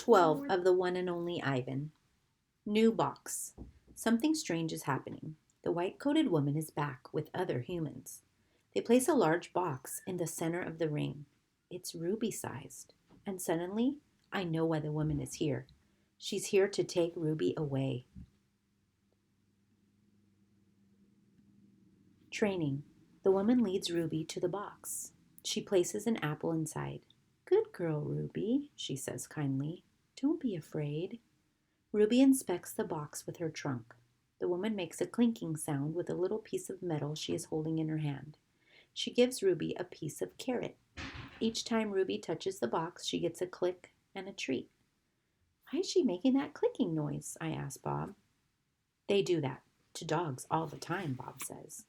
12 of the one and only Ivan. New box. Something strange is happening. The white-coated woman is back with other humans. They place a large box in the center of the ring. It's ruby-sized. And suddenly, I know why the woman is here. She's here to take Ruby away. Training. The woman leads Ruby to the box. She places an apple inside. "Good girl, Ruby," she says kindly. "Don't be afraid." Ruby inspects the box with her trunk. The woman makes a clinking sound with a little piece of metal she is holding in her hand. She gives Ruby a piece of carrot. Each time Ruby touches the box, she gets a click and a treat. "Why is she making that clicking noise?" I ask Bob. "They do that to dogs all the time," Bob says.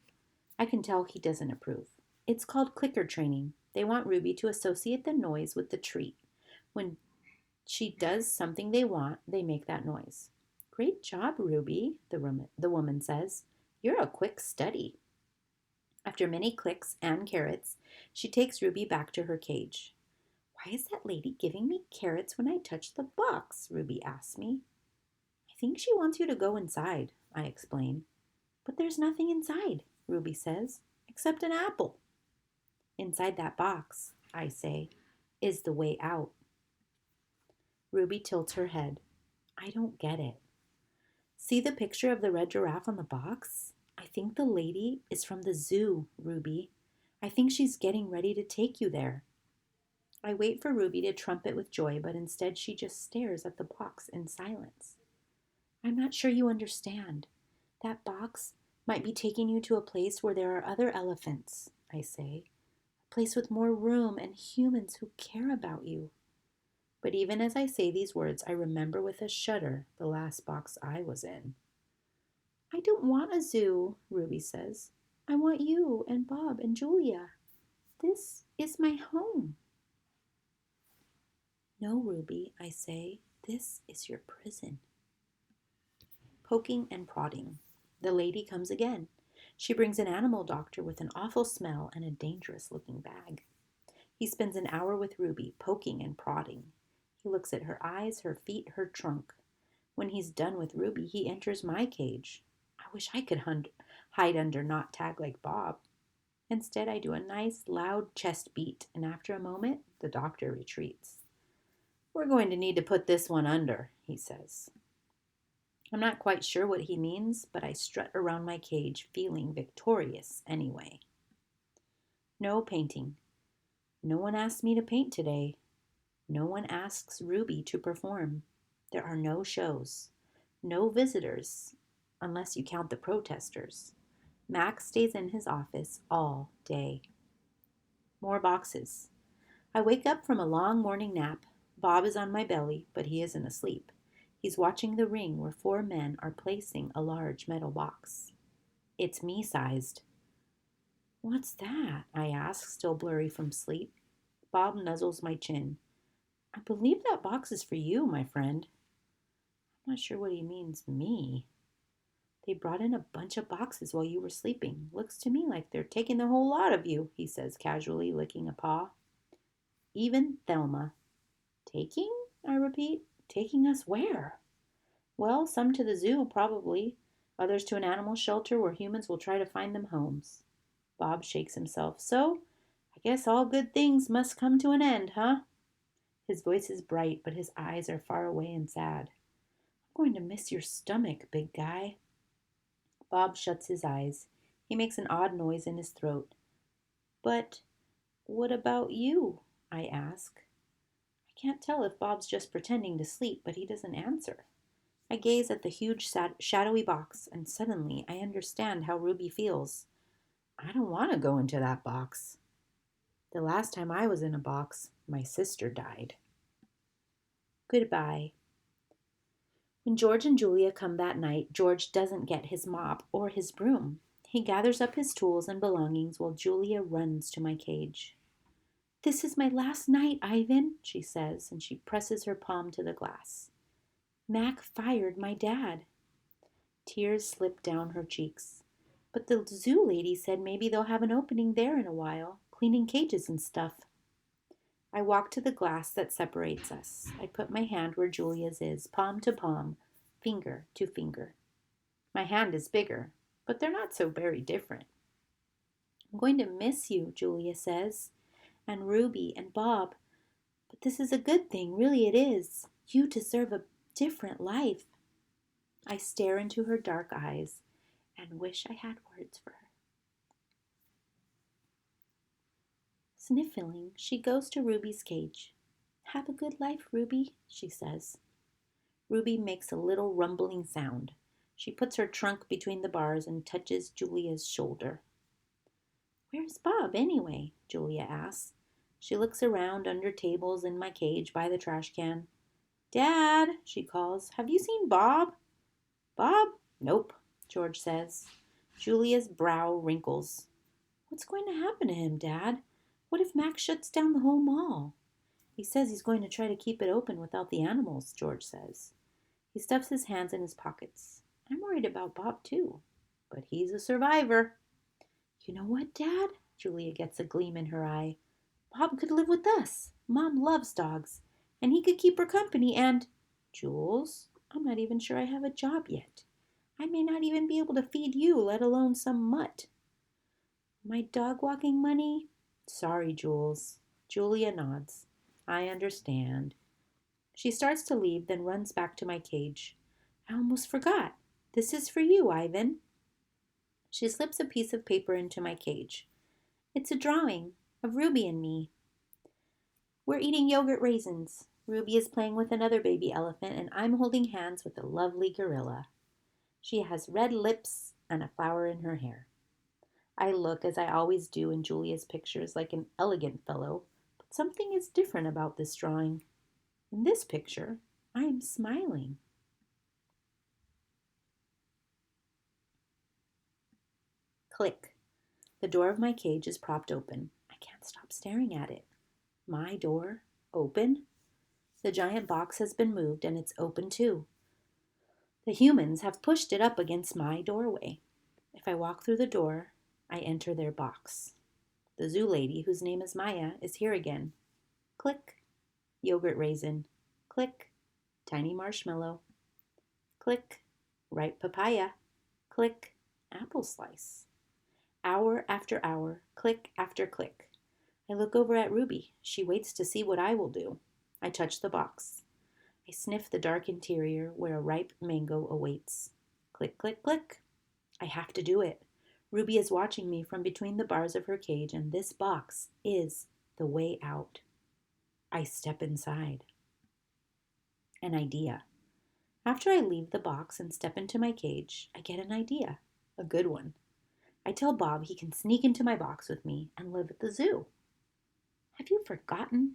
I can tell he doesn't approve. It's called clicker training. They want Ruby to associate the noise with the treat. When she does something they want, they make that noise. "Great job, Ruby," the woman says. "You're a quick study." After many clicks and carrots, she takes Ruby back to her cage. "Why is that lady giving me carrots when I touch the box?" Ruby asks me. "I think she wants you to go inside," I explain. "But there's nothing inside," Ruby says, "except an apple." "Inside that box," I say, "is the way out." Ruby tilts her head. "I don't get it." "See the picture of the red giraffe on the box? I think the lady is from the zoo, Ruby. I think she's getting ready to take you there." I wait for Ruby to trumpet with joy, but instead she just stares at the box in silence. "I'm not sure you understand. That box might be taking you to a place where there are other elephants," I say. "A place with more room and humans who care about you." But even as I say these words, I remember with a shudder the last box I was in. "I don't want a zoo," Ruby says. "I want you and Bob and Julia. This is my home." "No, Ruby," I say, "this is your prison." Poking and prodding. The lady comes again. She brings an animal doctor with an awful smell and a dangerous-looking bag. He spends an hour with Ruby, poking and prodding. He looks at her eyes, her feet, her trunk. When he's done with Ruby, he enters my cage. I wish I could hide under Not Tag like Bob. Instead, I do a nice, loud chest beat, and after a moment, the doctor retreats. "We're going to need to put this one under," he says. I'm not quite sure what he means, but I strut around my cage, feeling victorious anyway. No painting. No one asked me to paint today. No one asks Ruby to perform. There are no shows. No visitors, unless you count the protesters. Max stays in his office all day. More boxes. I wake up from a long morning nap. Bob is on my belly, but he isn't asleep. He's watching the ring where 4 men are placing a large metal box. It's me-sized. "What's that?" I ask, still blurry from sleep. Bob nuzzles my chin. "I believe that box is for you, my friend." I'm not sure what he means, me. "They brought in a bunch of boxes while you were sleeping. Looks to me like they're taking the whole lot of you," he says casually, licking a paw. Even Thelma. "Taking?" I repeat. "Taking us where?" "Well, some to the zoo, probably. Others to an animal shelter where humans will try to find them homes." Bob shakes himself. "So, I guess all good things must come to an end, huh?" His voice is bright, but his eyes are far away and sad. "I'm going to miss your stomach, big guy." Bob shuts his eyes. He makes an odd noise in his throat. "But what about you?" I ask. I can't tell if Bob's just pretending to sleep, but he doesn't answer. I gaze at the huge shadowy box, and suddenly I understand how Ruby feels. I don't want to go into that box. The last time I was in a box, my sister died. Goodbye. When George and Julia come that night, George doesn't get his mop or his broom. He gathers up his tools and belongings while Julia runs to my cage. "This is my last night, Ivan," she says, and she presses her palm to the glass. "Mac fired my dad." Tears slip down her cheeks. "But the zoo lady said maybe they'll have an opening there in a while, cleaning cages and stuff." I walk to the glass that separates us. I put my hand where Julia's is, palm to palm, finger to finger. My hand is bigger, but they're not so very different. I'm going to miss you, Julia says, and Ruby and Bob. But this is a good thing, really it is. You deserve a different life. I stare into her dark eyes and wish I had words for her. Sniffling, she goes to Ruby's cage. Have a good life, Ruby, she says. Ruby makes a little rumbling sound. She puts her trunk between the bars and touches Julia's shoulder. Where's Bob, anyway? Julia asks. She looks around under tables in my cage by the trash can. Dad, she calls, have you seen Bob? Bob? Nope, George says. Julia's brow wrinkles. What's going to happen to him, Dad? What if Max shuts down the whole mall? He says he's going to try to keep it open without the animals, George says. He stuffs his hands in his pockets. I'm worried about Bob, too. But he's a survivor. You know what, Dad? Julia gets a gleam in her eye. Bob could live with us. Mom loves dogs. And he could keep her company and... Jules, I'm not even sure I have a job yet. I may not even be able to feed you, let alone some mutt. My dog walking money? Sorry, Jules. Julia nods. I understand. She starts to leave, then runs back to my cage. I almost forgot. This is for you, Ivan. She slips a piece of paper into my cage. It's a drawing of Ruby and me. We're eating yogurt raisins. Ruby is playing with another baby elephant, and I'm holding hands with a lovely gorilla. She has red lips and a flower in her hair. I look, as I always do in Julia's pictures, like an elegant fellow, but something is different about this drawing. In this picture, I am smiling. Click. The door of my cage is propped open. I can't stop staring at it. My door? Open? The giant box has been moved and it's open too. The humans have pushed it up against my doorway. If I walk through the door, I enter their box. The zoo lady, whose name is Maya, is here again. Click. Yogurt raisin. Click. Tiny marshmallow. Click. Ripe papaya. Click. Apple slice. Hour after hour, click after click. I look over at Ruby. She waits to see what I will do. I touch the box. I sniff the dark interior where a ripe mango awaits. Click, click, click. I have to do it. Ruby is watching me from between the bars of her cage, and this box is the way out. I step inside. An idea. After I leave the box and step into my cage, I get an idea. A good one. I tell Bob he can sneak into my box with me and live at the zoo. Have you forgotten?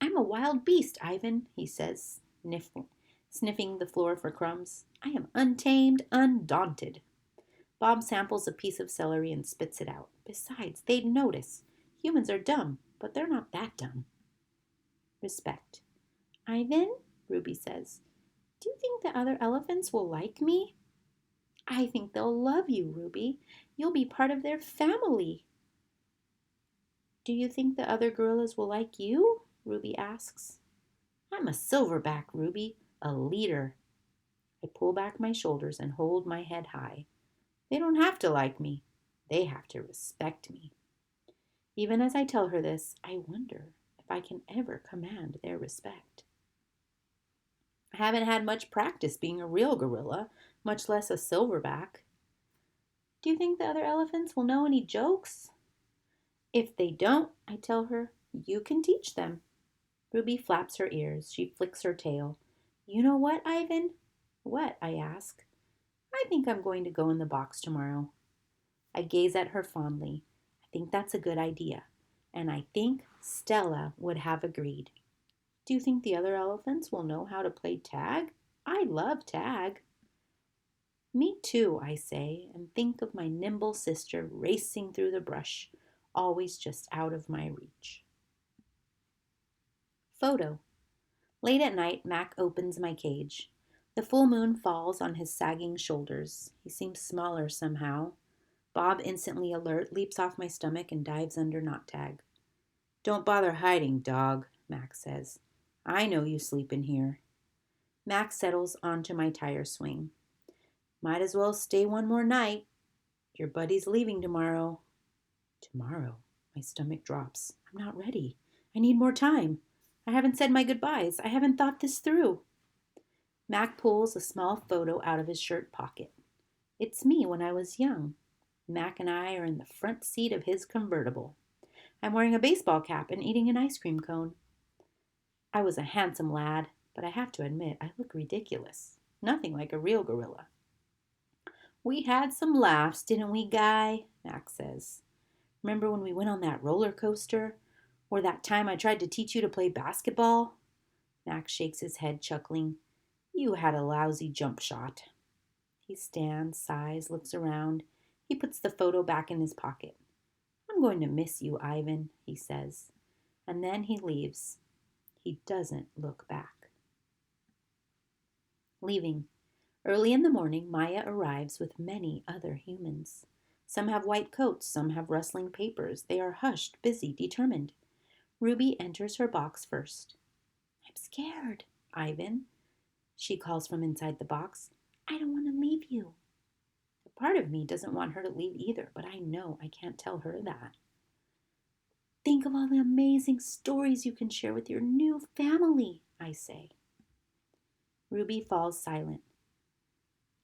I'm a wild beast, Ivan, he says, sniffing the floor for crumbs. I am untamed, undaunted. Bob samples a piece of celery and spits it out. Besides, they'd notice. Humans are dumb, but they're not that dumb. Respect. Ivan, Ruby says, do you think the other elephants will like me? I think they'll love you, Ruby. You'll be part of their family. Do you think the other gorillas will like you? Ruby asks. I'm a silverback, Ruby, a leader. I pull back my shoulders and hold my head high. They don't have to like me. They have to respect me. Even as I tell her this, I wonder if I can ever command their respect. I haven't had much practice being a real gorilla, much less a silverback. Do you think the other elephants will know any jokes? If they don't, I tell her, you can teach them. Ruby flaps her ears. She flicks her tail. You know what, Ivan? What? I ask. I think I'm going to go in the box tomorrow. I gaze at her fondly. I think that's a good idea. And I think Stella would have agreed. Do you think the other elephants will know how to play tag? I love tag. Me too, I say, and think of my nimble sister racing through the brush, always just out of my reach. Photo. Late at night, Mac opens my cage. The full moon falls on his sagging shoulders. He seems smaller somehow. Bob, instantly alert, leaps off my stomach and dives under knot tag. Don't bother hiding, dog, Max says. I know you sleep in here. Max settles onto my tire swing. Might as well stay one more night. Your buddy's leaving tomorrow. Tomorrow? My stomach drops. I'm not ready. I need more time. I haven't said my goodbyes. I haven't thought this through. Mac pulls a small photo out of his shirt pocket. It's me when I was young. Mac and I are in the front seat of his convertible. I'm wearing a baseball cap and eating an ice cream cone. I was a handsome lad, but I have to admit I look ridiculous. Nothing like a real gorilla. We had some laughs, didn't we, Guy? Max says. Remember when we went on that roller coaster? Or that time I tried to teach you to play basketball? Max shakes his head, chuckling. You had a lousy jump shot. He stands, sighs, looks around. He puts the photo back in his pocket. I'm going to miss you, Ivan, he says. And then he leaves. He doesn't look back. Leaving. Early in the morning, Maya arrives with many other humans. Some have white coats, some have rustling papers. They are hushed, busy, determined. Ruby enters her box first. I'm scared, Ivan, she calls from inside the box. I don't want to leave you. A part of me doesn't want her to leave either, but I know I can't tell her that. Think of all the amazing stories you can share with your new family, I say. Ruby falls silent.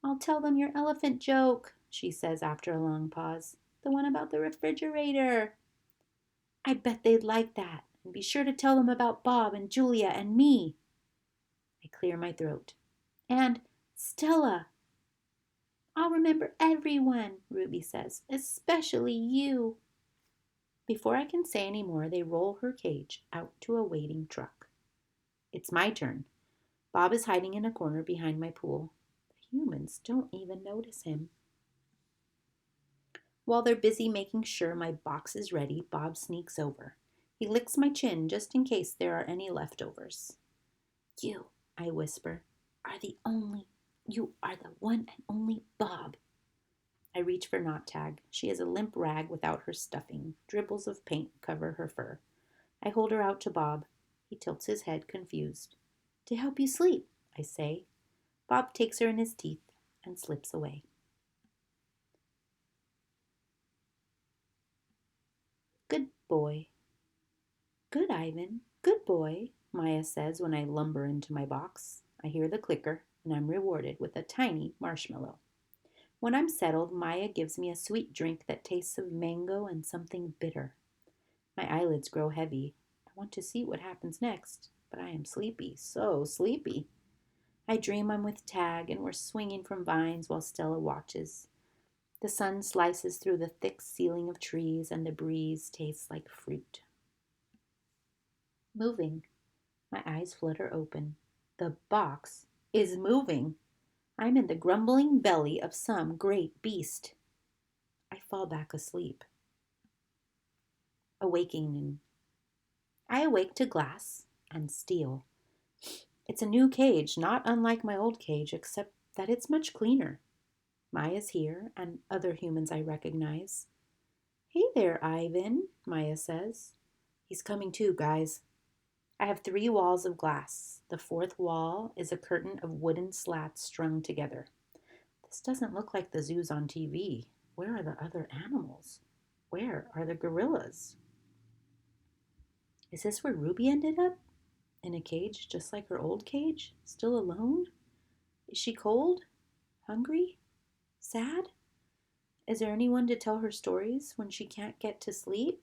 I'll tell them your elephant joke, she says after a long pause. The one about the refrigerator. I bet they'd like that. And be sure to tell them about Bob and Julia and me. I clear my throat. And Stella. I'll remember everyone, Ruby says, especially you. Before I can say any more, they roll her cage out to a waiting truck. It's my turn. Bob is hiding in a corner behind my pool. The humans don't even notice him. While they're busy making sure my box is ready, Bob sneaks over. He licks my chin just in case there are any leftovers. You, I whisper, you are the one and only Bob. I reach for Knot Tag. She has a limp rag without her stuffing. Dribbles of paint cover her fur. I hold her out to Bob. He tilts his head, confused. To help you sleep, I say. Bob takes her in his teeth and slips away. Good boy. Good, Ivan. Good boy, Maya says when I lumber into my box. I hear the clicker, and I'm rewarded with a tiny marshmallow. When I'm settled, Maya gives me a sweet drink that tastes of mango and something bitter. My eyelids grow heavy. I want to see what happens next, but I am sleepy, so sleepy. I dream I'm with Tag and we're swinging from vines while Stella watches. The sun slices through the thick ceiling of trees and the breeze tastes like fruit. Moving. My eyes flutter open. The box is moving. I'm in the grumbling belly of some great beast. I fall back asleep. Awakening. I awake to glass and steel. It's a new cage, not unlike my old cage, except that it's much cleaner. Maya's here, and other humans I recognize. Hey there, Ivan, Maya says. He's coming too, guys. I have 3 walls of glass. The 4th wall is a curtain of wooden slats strung together. This doesn't look like the zoos on TV. Where are the other animals? Where are the gorillas? Is this where Ruby ended up? In a cage just like her old cage? Still alone? Is she cold? Hungry? Sad? Is there anyone to tell her stories when she can't get to sleep?